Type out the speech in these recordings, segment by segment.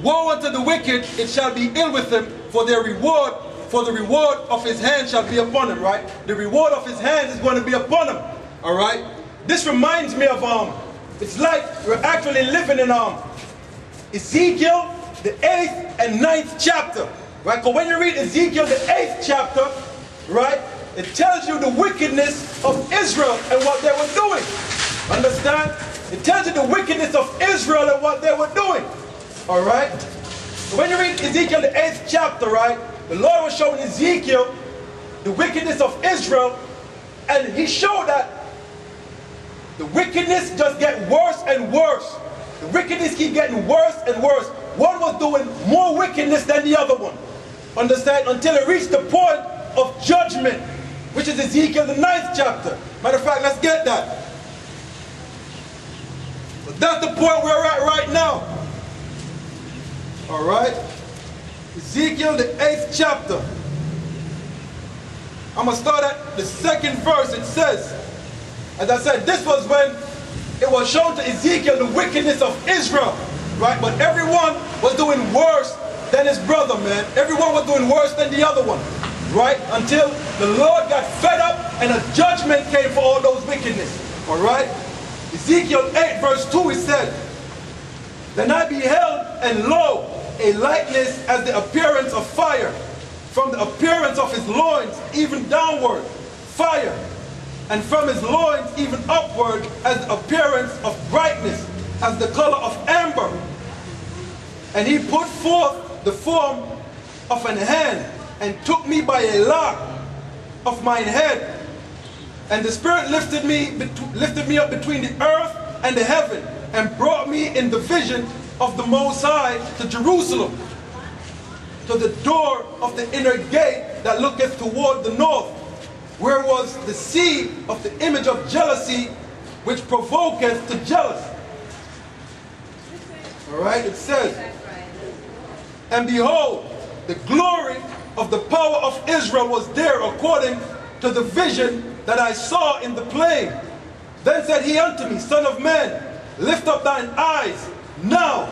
Woe unto the wicked, it shall be ill with him, for the reward of his hand shall be upon him, right? The reward of his hands is going to be upon him, all right? This reminds me of, it's like we're actually living in Ezekiel, the 8th and 9th chapter, right? Because when you read Ezekiel, the 8th chapter, right, it tells you the wickedness of Israel and what they were doing. Understand? It tells you the wickedness of Israel and what they were doing. All right? So when you read Ezekiel, the 8th chapter, right, the Lord was showing Ezekiel the wickedness of Israel, and he showed that the wickedness just get worse and worse. The wickedness keep getting worse and worse. One was doing more wickedness than the other one. Understand? Until it reached the point of judgment, which is Ezekiel, the 9th chapter. Matter of fact, let's get that. But that's the point we're at right now. All right? Ezekiel, the 8th chapter. I'm going to start at the 2nd verse. It says, as I said, this was when it was shown to Ezekiel the wickedness of Israel, right? But everyone was doing worse than his brother, man. Everyone was doing worse than the other one, right? Until the Lord got fed up and a judgment came for all those wickedness, all right? Ezekiel 8 verse 2, it said, Then I beheld, and lo, a likeness as the appearance of fire, from the appearance of his loins even downward, fire, and from his loins even upward as the appearance of brightness, as the color of amber. And he put forth the form of an hand, and took me by a lock of mine head. And the Spirit lifted me up between the earth and the heaven, and brought me in the vision of the Most High to Jerusalem, to the door of the inner gate that looketh toward the north, where was the seed of the image of jealousy, which provoketh to jealous. All right, it says, And behold, the glory of the power of Israel was there, according to the vision that I saw in the plain. Then said he unto me, Son of man, lift up thine eyes now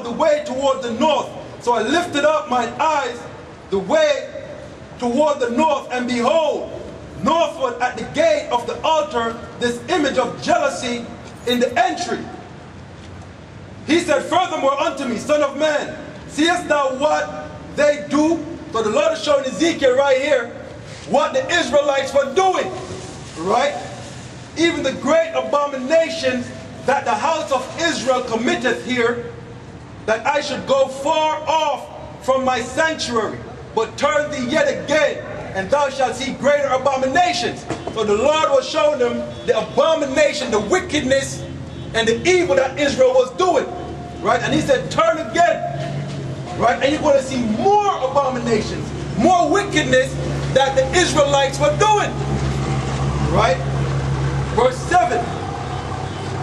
the way toward the north. So I lifted up mine eyes the way toward the north, and behold, northward at the gate of the altar, this image of jealousy in the entry. He said furthermore unto me, Son of man, seest thou what they do? So the Lord is showing Ezekiel right here what the Israelites were doing, right? Even the great abominations that the house of Israel committeth here, that I should go far off from my sanctuary, but turn thee yet again, and thou shalt see greater abominations. So the Lord was showing them the abomination, the wickedness, and the evil that Israel was doing, right? And he said, turn again, right? And you're going to see more abominations, more wickedness that the Israelites were doing, right? Verse 7,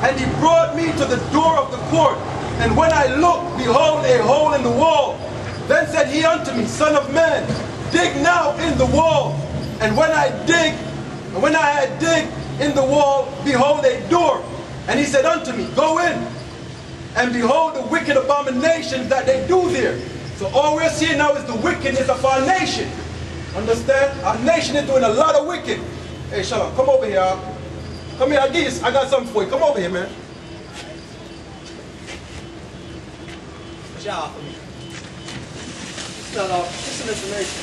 And he brought me to the door of the court, and when I looked, behold, a hole in the wall. Then said he unto me, Son of man, dig now in the wall. And when I had digged in the wall, behold, a door. And he said unto me, Go in, and behold the wicked abominations that they do there. So all we're seeing now is the wickedness of our nation. Understand? Our nation is doing a lot of wicked. Hey, Shalom, come over here. Come here, I got something for you. Come over here, man. What y'all for me? Start off, just some information.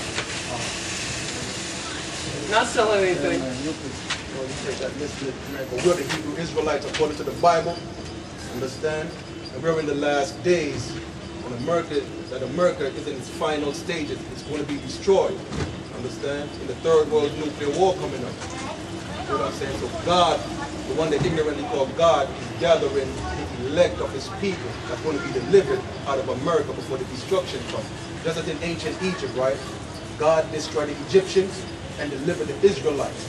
Not selling anything. We're the Hebrew Israelites according to the Bible. Understand? And we're in the last days when America is in its final stages. It's going to be destroyed. Understand? In the third world nuclear war coming up. You know what I'm saying? So God, the one they ignorantly call God, is gathering the elect of his people that's going to be delivered out of America before the destruction comes. Just as in ancient Egypt, right? God destroyed the Egyptians and delivered the Israelites,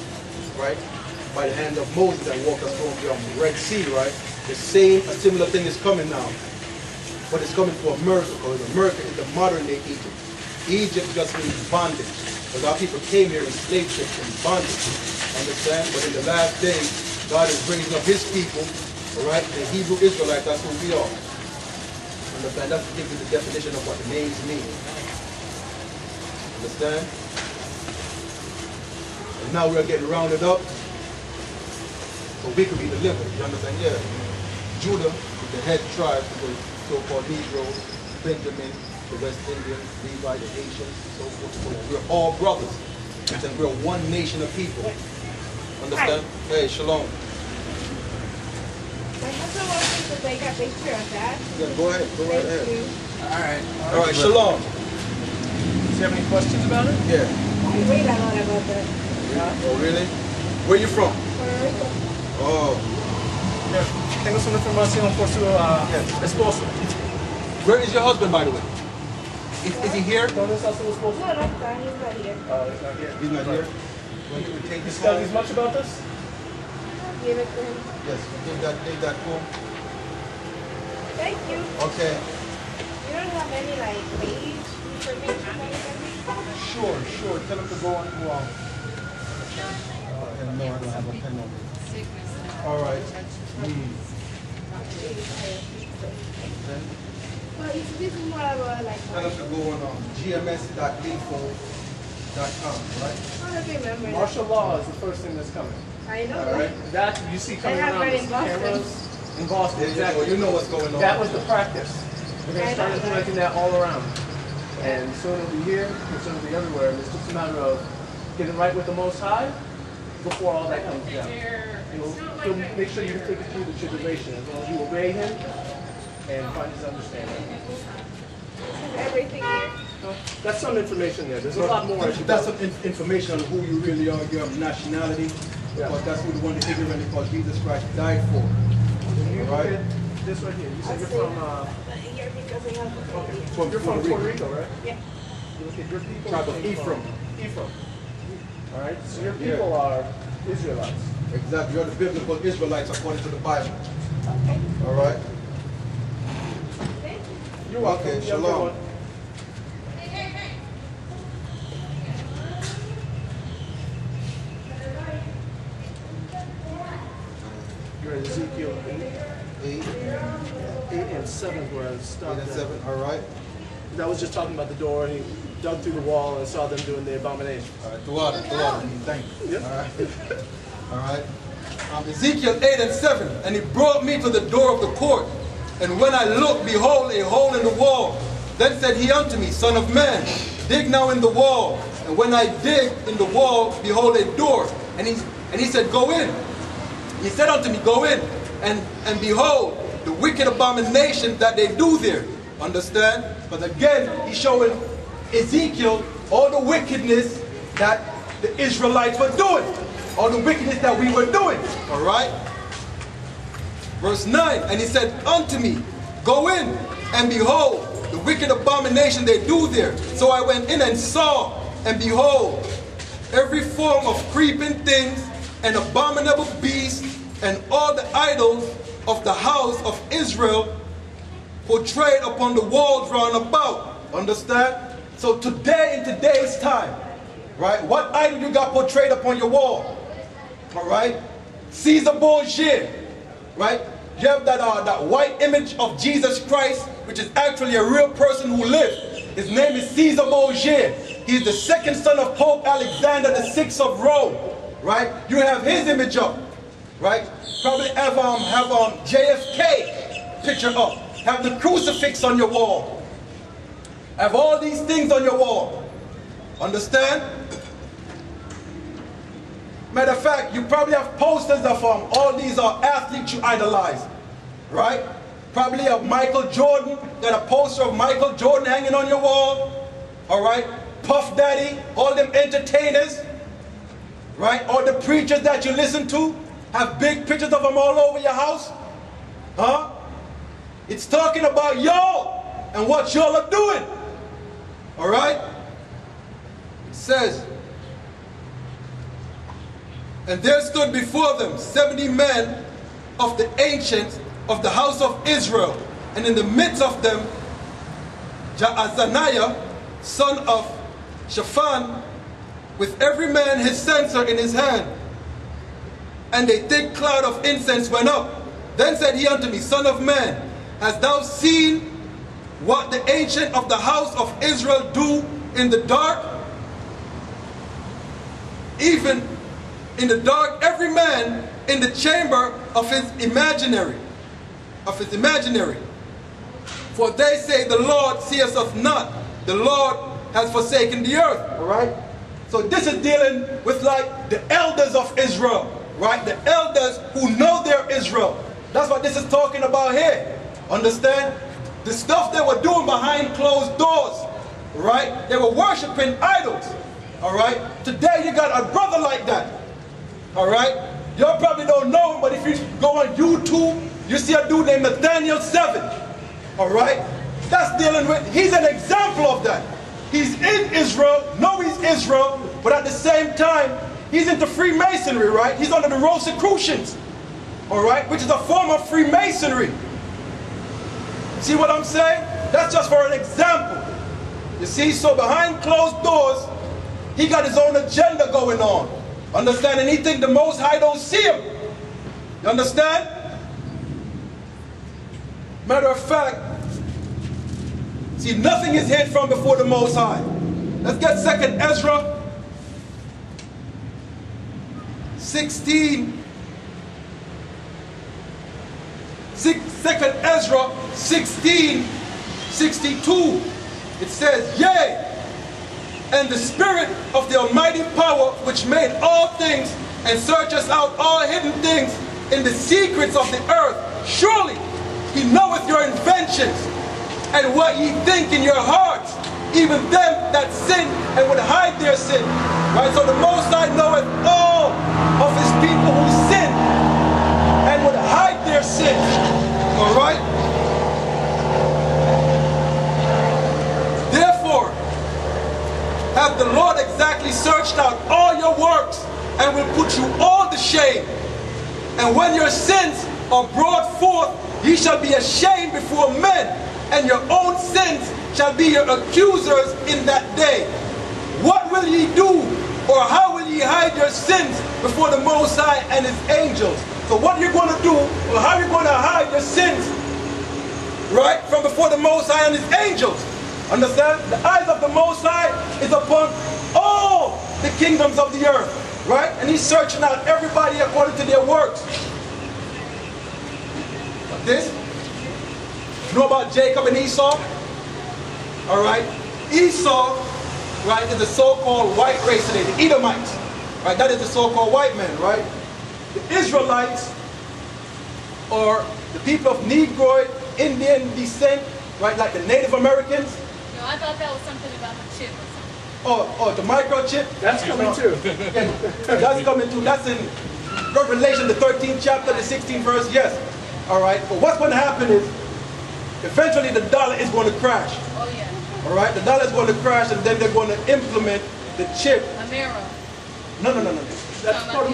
right? By the hand of Moses and walked us through the Red Sea, right? A similar thing is coming now. But it's coming to America, because America is the modern day Egypt. Egypt just means bondage. Because our people came here in slave ships and bondage. Understand? But in the last days, God is raising up his people, all right? The Hebrew Israelites, that's who we are. Understand? That gives you the definition of what the names mean. Understand? And now we're getting rounded up so we can be delivered. You understand? Yeah. Judah is the head tribe of the so-called Negroes, Benjamin, the West Indians, Levi, the Haitians, so forth and so on. We're all brothers. And we're one nation of people. Understand? Hey, shalom. My husband wants me to take a picture of that. Yeah, go ahead. Go right ahead. All All right, shalom. Do you have any questions about it? Yeah. I read a lot about that. Yeah. Oh, really? Where you from? Puerto Rico. Oh. Tengo una información por su esposo. Where is your husband, by the way? Is he here? ¿Dónde está su esposo? No, no está. He's not here. He's not here. He's not here. When you would take He this studies home? much about this? Give it to him. Yes, take that home. Thank you. Okay. You don't have any like page information or anything? Sure. Tell him to go on to no, I don't have a pen on me. All right. Well, this is more about like. Tell him to go on gms.lethal.com, right? I don't remember. Martial law is the first thing that's coming. I know. All right. That you see coming I have around read in these Boston. cameras in Boston. There Exactly. you know what's going on. That was the practice. We're going I to start know. implementing that all around. And soon it'll be here, and soon it'll be everywhere. And it's just a matter of getting right with the Most High before all that comes down. He'll make sure you take it through the tribulation as long as you obey Him and find His understanding. Everything here. That's some information there. There's a lot more. That's some information on who you really are, your nationality. Yeah. Because that's who the one that ignorant because Jesus Christ died for. You All right? look at this right here. You said you're from, Here because I have you're from Puerto Rico, right? Yeah. You look at your people. Tribe of came Ephraim. from Ephraim. All right. So your people are Israelites. Exactly. You're the biblical Israelites according to the Bible. Okay. All right? Thank you. You're welcome. Okay, You have a good shalom. one. You're in Ezekiel 8 and 7 where I stopped. 8 and at. 7. All right. That was just talking about the door, and he dug through the wall and saw them doing the abomination. All right. Throughout. Thank you. Yep. All right. All right. Ezekiel 8 and 7. And he brought me to the door of the court. And when I looked, behold, a hole in the wall. Then said he unto me, Son of man, dig now in the wall. And when I digged in the wall, behold, a door. And he said, Go in. He said unto me, Go in. And behold, the wicked abomination that they do there. Understand? But again, he's showing Ezekiel all the wickedness that the Israelites were doing. All the wickedness that we were doing. All right? Verse 9. And he said unto me, Go in, and behold, the wicked abomination they do there. So I went in and saw, and behold, every form of creeping things, and abominable beasts, and all the idols of the house of Israel portrayed upon the walls round about. Understand? So today, in today's time, right, what idol you got portrayed upon your wall? All right? Caesar Borgia, right? You have that white image of Jesus Christ, which is actually a real person who lived. His name is Caesar Borgia. He's the second son of Pope Alexander VI of Rome, right? You have his image up, right? Probably have JFK picture up. Have the crucifix on your wall. Have all these things on your wall. Understand? Matter of fact, you probably have posters of all these are athletes you idolize, right? Probably of Michael Jordan. Got a poster of Michael Jordan hanging on your wall. All right? Puff Daddy, all them entertainers, right? All the preachers that you listen to, have big pictures of them all over your house. Huh? It's talking about y'all and what y'all are doing. All right? It says, and there stood before them 70 men of the ancients of the house of Israel, and in the midst of them Jaazaniah, son of Shaphan, with every man his censer in his hand. And a thick cloud of incense went up. Then said he unto me, Son of man, hast thou seen what the ancient of the house of Israel do in the dark? Even in the dark, every man in the chamber of his imaginary. For they say, the Lord seeth us not. The Lord has forsaken the earth. All right? So this is dealing with like the elders of Israel. Right? The elders who know they're Israel. That's what this is talking about here. Understand? The stuff they were doing behind closed doors. Right? They were worshiping idols. All right? Today you got a brother like that. All right? Y'all probably don't know him, but if you go on YouTube, you see a dude named Nathaniel 7. All right? That's dealing with, he's an example of that. He's in Israel, he's Israel, but at the same time, he's into Freemasonry, right? He's under the Rosicrucians, all right? Which is a form of Freemasonry. See what I'm saying? That's just for an example. You see, so behind closed doors, he got his own agenda going on. Understand? And he think the Most High don't see him. You understand? Matter of fact, see, nothing is hid from before the Most High. Let's get 2nd Ezra 16. 2nd Ezra 16:62. It says, yea, and the Spirit of the Almighty Power, which made all things and searches out all hidden things in the secrets of the earth, surely He knoweth your inventions and what ye think in your hearts, even them that sin and would hide their sin. Right? So the Most High knoweth all of His people who sin and would hide their sin. All right? Therefore, hath the Lord exactly searched out all your works and will put you all to shame. And when your sins are brought forth, ye shall be ashamed before men, and your own sins shall be your accusers in that day. What will ye do, or how will ye hide your sins before the Most High and His angels? So what you're going to do, or how you're going to hide your sins, right, from before the Most High and His angels? Understand? The eyes of the Most High is upon all the kingdoms of the earth, right? And He's searching out everybody according to their works. But this, you know about Jacob and Esau? All right? Esau, right, is the so-called white race today, the Edomites. Right? That is the so-called white man, right? The Israelites, or the people of Negroid, Indian descent, right, like the Native Americans. No, I thought that was something about the chip or something. Oh, the microchip? That's coming too. Yeah, that's coming too. That's in Revelation, the 13th chapter, the 16th verse, yes. All right, but what's going to happen is, eventually the dollar is going to crash. Oh, yeah. All right, the dollar is going to crash, and then they're going to implement the chip. A mirror. No. That's